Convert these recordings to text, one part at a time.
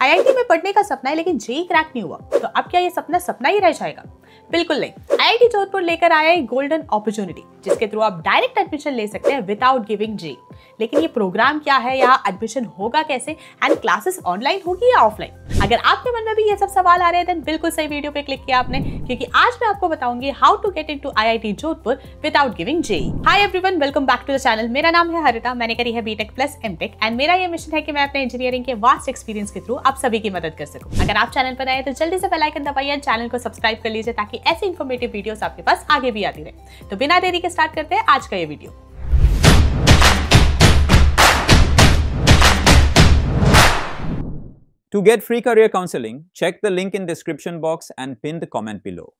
IIT में पढ़ने का सपना है लेकिन जेईई क्रैक नहीं हुआ, तो अब क्या ये सपना सपना ही रह जाएगा? बिल्कुल नहीं। आईआईटी जोधपुर लेकर आया है गोल्डन अपॉर्चुनिटी, जिसके थ्रू आप डायरेक्ट एडमिशन ले सकते हैं विदाउट गिविंग जेईई। लेकिन ये प्रोग्राम क्या है, यहाँ एडमिशन होगा कैसे एंड क्लासेस ऑनलाइन होगी या ऑफलाइन? अगर आपके मन में भी ये सब सवाल आ रहे हैं देन बिल्कुल सही वीडियो पे क्लिक किया आपने, क्योंकि आज मैं आपको बताऊंगी how to get into IIT Jodhpur without giving JEE. Hi everyone, welcome back to the channel. मेरा नाम है हरिता, मैंने करी है बीटेक प्लस एमटेक एंड मेरा ये मिशन है कि मैं अपने इंजीनियरिंग के वास्ट एक्सपीरियंस के थ्रू आप सभी की मदद कर सकूं। अगर आप चैनल पर आए तो जल्दी से बेल आइकन दबाइए, चैनल को सब्सक्राइब कर लीजिए ताकि ऐसी इन्फॉर्मेटिव वीडियोस आपके पास आगे भी आती रहे। तो बिना देरी के स्टार्ट करते हैं आज का ये video. To get free career counseling, check the link in description box and pin the comment below.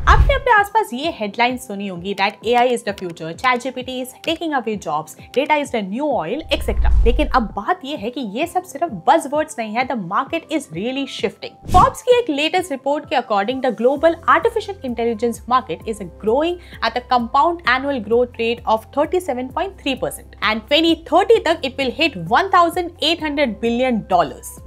आपने अपने आसपास ये हेडलाइंस सुनी होंगी that AI is the future, ChatGPT is taking away jobs, data is the new oil etcetera. लेकिन अब बात ये है कि ये सब सिर्फ बज़वर्ड्स नहीं है, the market is really shifting. Forbes की एक लेटेस्ट रिपोर्ट के according the global artificial intelligence market is growing at a compound annual growth rate of 37.3% and 2030 तक इट विल हिट $1,800 बिलियन।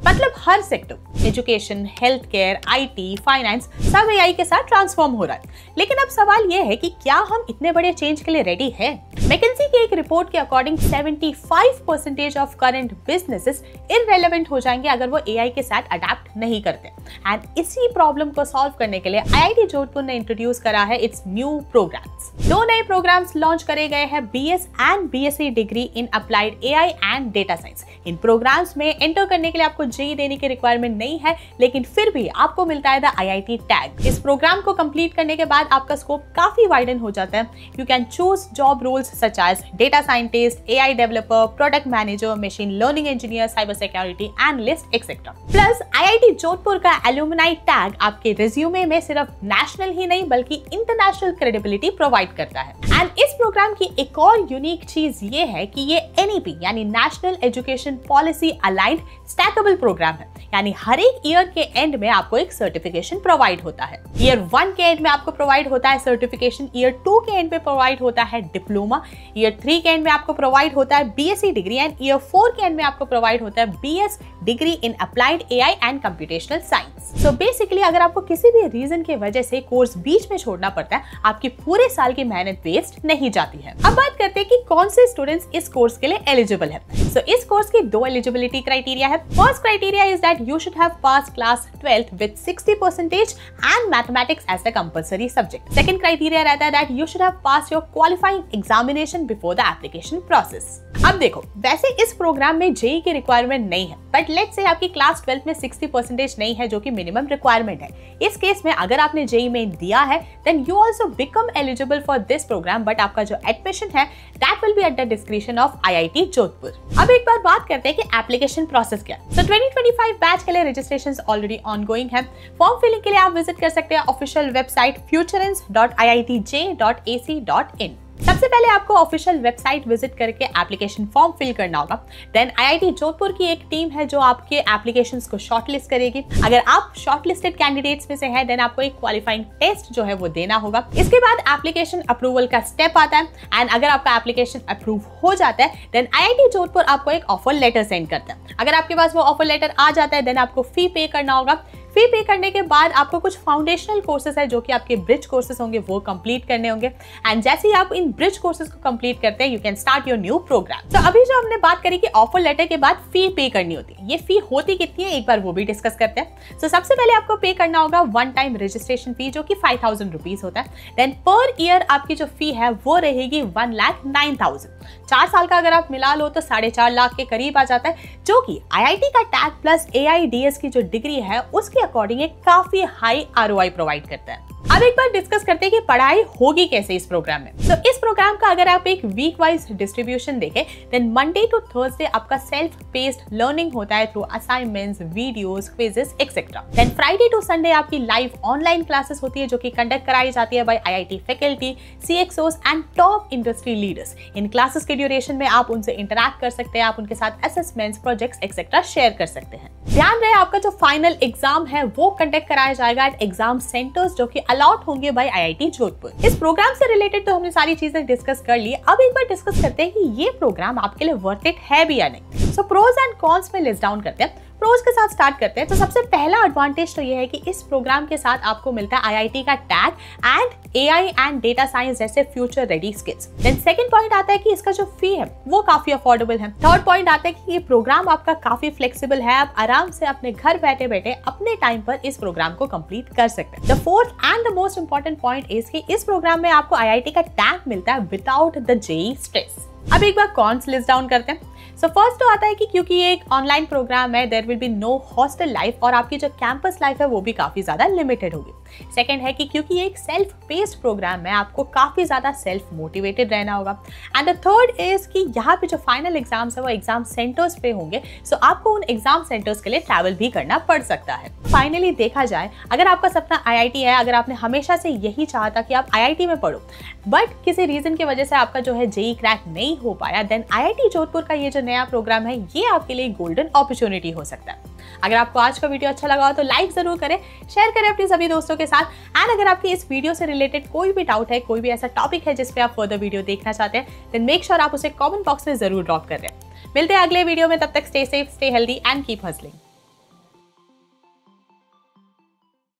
मतलब हर sector, education, health care, IT, finance, सब AI के साथ transform हो रहा है। लेकिन अब सवाल यह है कि क्या हम इतने बड़े चेंज के लिए रेडी हैं? मैकिंजी की एक रिपोर्ट के according 75% of current businesses irrelevant हो जाएंगे अगर वो एआई के साथ अडैप्ट नहीं करते। एंड इसी प्रॉब्लम को सॉल्व करने के लिए आईआईटी जोधपुर ने इंट्रोड्यूस करा है इट्स न्यू प्रोग्राम्स। दो नए प्रोग्राम्स लॉन्च करे गए हैं, BS and BSc degree in applied AI and data science. इन प्रोग्राम्स में एंटर करने के लिए आपको जेईई देने की रिक्वायरमेंट नहीं है, लेकिन फिर भी आपको मिलता है द आईआईटी टैग। इस प्रोग्राम को कंप्लीट करने के बाद आपका स्कोप काफी वाइडन हो जाता है। You can choose job roles such as data scientist, AI developer, product manager, machine learning engineer, cyber security analyst etcetera. Plus IIT Jodhpur का एलुमनाई टैग आपके रिज्यूमे में सिर्फ नेशनल ही नहीं बल्कि इंटरनेशनल क्रेडिबिलिटी प्रोवाइड करता है। एंड इस प्रोग्राम की एक और यूनिक चीज ये है कि ये एनईपी यानी national education policy aligned stackable program है, यानी हर एक ईयर के एंड में आपको एक सर्टिफिकेशन प्रोवाइड होता है। ईयर 1 के एंड में आपको प्रोवाइड होता है सर्टिफिकेशन, ईयर 2 के एंड में प्रोवाइड होता है डिप्लोमा, ईयर 3 के एंड में आपको प्रोवाइड होता है बीएससी डिग्री एंड ईयर 4 के एंड में आपको प्रोवाइड होता है BS degree in applied AI and computational science. So basically अगर आपको किसी भी रीजन की वजह से कोर्स बीच में छोड़ना पड़ता है, आपकी पूरे साल की मेहनत वेस्ट नहीं जाती है। अब बात करते हैं कि कौन से स्टूडेंट्स इस कोर्स के लिए एलिजिबल है। सो इस कोर्स की दो एलिजिबिलिटी क्राइटेरिया है। First criteria is that you should have passed class 12th with 60% and mathematics as the compulsory subject. Second criteria रहता है that you should have passed your qualifying examination before the application process. अब देखो, वैसे इस programme में JEE की requirement नहीं है, बट लेट्स से आपकी क्लास 12 में 60% नहीं है जो कि मिनिमम रिक्वायरमेंट है। इस केस में अगर आपने जेईई में दिया है then you also become eligible for this program, but आपका जो एडमिशन है that will be at the description of IIT Jodhpur. अब एक बार बात करते हैं कि एप्लीकेशन प्रोसेस क्या है। सो 2025 बैच के लिए रजिस्ट्रेशंस ऑलरेडी ऑनगोइंग है। फॉर्म फिलिंग के लिए आप विजिट कर सकते हैं ऑफिशियल वेबसाइट futurance.iitj.ac.in। सबसे पहले आपको ऑफिशियल वेबसाइट विजिट करके एप्लीकेशन फॉर्म फिल करना होगा। देन आईआईटी जोधपुर की एक टीम है जो आपके एप्लीकेशंस को शॉर्टलिस्ट करेगी। अगर आप शॉर्टलिस्टेड कैंडिडेट्स में से हैं देन आपको एक क्वालिफाइंग टेस्ट जो है वो देना होगा। इसके बाद एप्लीकेशन अप्रूवल का स्टेप आता है एंड अगर आपका एप्लीकेशन अप्रूव हो जाता है देन आईआईटी जोधपुर आपको एक ऑफर लेटर सेंड करता है। अगर आपके पास वो ऑफर लेटर आ जाता है देन आपको फी पे करना होगा। फी पे करने के बाद आपको कुछ फाउंडेशनल कोर्सेज है जो कि आपके ब्रिज कोर्सेज होंगे वो कंप्लीट करने होंगे एंड जैसे ही आप इन ब्रिज कोर्सेज को कंप्लीट करते हैं you can start your new program. तो अभी जो हमने बात करी कि ऑफर लेटर के बाद फी पे करनी होती है, ये फी होती कितनी है एक बार वो भी डिस्कस करते हैं। तो सबसे पहले आपको पे करना होगा वन टाइम रजिस्ट्रेशन फी जो कि 5,000 रुपीज होता है। देन पर ईयर आपकी जो फी है वो रहेगी 1,09,000। 4 साल का अगर आप मिला लो तो 4.5 लाख के करीब आ जाता है, जो कि आईआईटी का टैग प्लस एआईडीएस की जो डिग्री है उसके अकॉर्डिंग एक काफी हाई आरओआई प्रोवाइड करता है। अब एक बार डिस्कस करते हैं कि पढ़ाई होगी कैसे इस प्रोग्राम में। तो इस प्रोग्राम का अगर आप एक वीक वाइज डिस्ट्रीब्यूशन देखें देन मंडे टू थर्सडे आपका सेल्फ पेस्ड लर्निंग होता है through assignments, videos, quizzes etcetera. Then Friday to Sunday आपकी लाइव ऑनलाइन क्लासेस होती है जो कि कंडक्ट कराई जाती है by IIT faculty, CXOs and top industry leaders. इन क्लासेस के ड्यूरेशन में आप उनसे इंटरैक्ट कर सकते हैं, आप उनके साथ असेसमेंट्स, प्रोजेक्ट्स एक्सेट्रा शेयर कर सकते हैं। ध्यान रहे आपका जो फाइनल एग्जाम है वो कंडक्ट कराया जाएगा एट एग्जाम सेंटर्स जो कि अलॉट होंगे बाय आईआईटी जोधपुर। इस प्रोग्राम से रिलेटेड तो हमने सारी चीजें डिस्कस कर ली। अब एक बार डिस्कस करते हैं कि ये प्रोग्राम आपके लिए वर्थ इट है भी या नहीं। सो प्रोज एंड कॉन्स में लिस्ट डाउन करते हैं। प्रोज के साथ स्टार्ट करते हैं। तो सबसे पहला एडवांटेज तो ये है कि इस प्रोग्राम के साथ आपको मिलता है IIT का tag and AI and data science जैसे future ready skills. Then second point आता है कि इसका जो फी है वो काफी अफोर्डेबल है। थर्ड पॉइंट आता है कि ये प्रोग्राम आपका काफी फ्लेक्सिबल है, आप आराम से अपने घर बैठे बैठे अपने टाइम पर इस प्रोग्राम को कंप्लीट कर सकते हैं। The fourth and the most important point is कि इस प्रोग्राम में आपको IIT का टैग मिलता है विदाउट द JEE स्ट्रेस। अब एक बार कॉन्स लिस्ट डाउन करते हैं। सो फर्स्ट तो आता है कि क्योंकि ये एक ऑनलाइन प्रोग्राम है, there will be no hostel life और आपकी जो कैंपस लाइफ है वो भी काफी ज्यादा लिमिटेड होगी। सेकंड है कि क्योंकि ये एक सेल्फ पेस्ड प्रोग्राम है, आपको काफी ज्यादा सेल्फ मोटिवेटेड रहना होगा। एंड द थर्ड इज कि यहाँ पे जो फाइनल एग्जाम्स है वो एग्जाम सेंटर्स पे होंगे, सो आपको उन एग्जाम सेंटर्स के लिए ट्रैवल भी करना पड़ सकता है। फाइनली देखा जाए, अगर आपका सपना IIT है, अगर आपने हमेशा से यही चाहा था कि आप IIT में पढ़ो बट किसी रीजन की वजह से आपका जो है JEE क्रैक नहीं हो पाया, देन IIT जोधपुर का ये जो नया प्रोग्राम है ये आपके लिए गोल्डन अपॉर्चुनिटी हो सकता है। अगर आपको आज का वीडियो अच्छा लगा हो तो लाइक जरूर करें, शेयर करें अपने सभी दोस्तों के साथ। एंड अगर आपकी इस वीडियो से रिलेटेड कोई भी डाउट है, कोई भी ऐसा टॉपिक है जिस पे आप फर्दर वीडियो देखना चाहते हैं, देन मेक श्योर आप उसे कमेंट बॉक्स में जरूर ड्रॉप कर रहे हैं। मिलते हैं अगले वीडियो में, तब तक stay safe, stay healthy and keep hustling.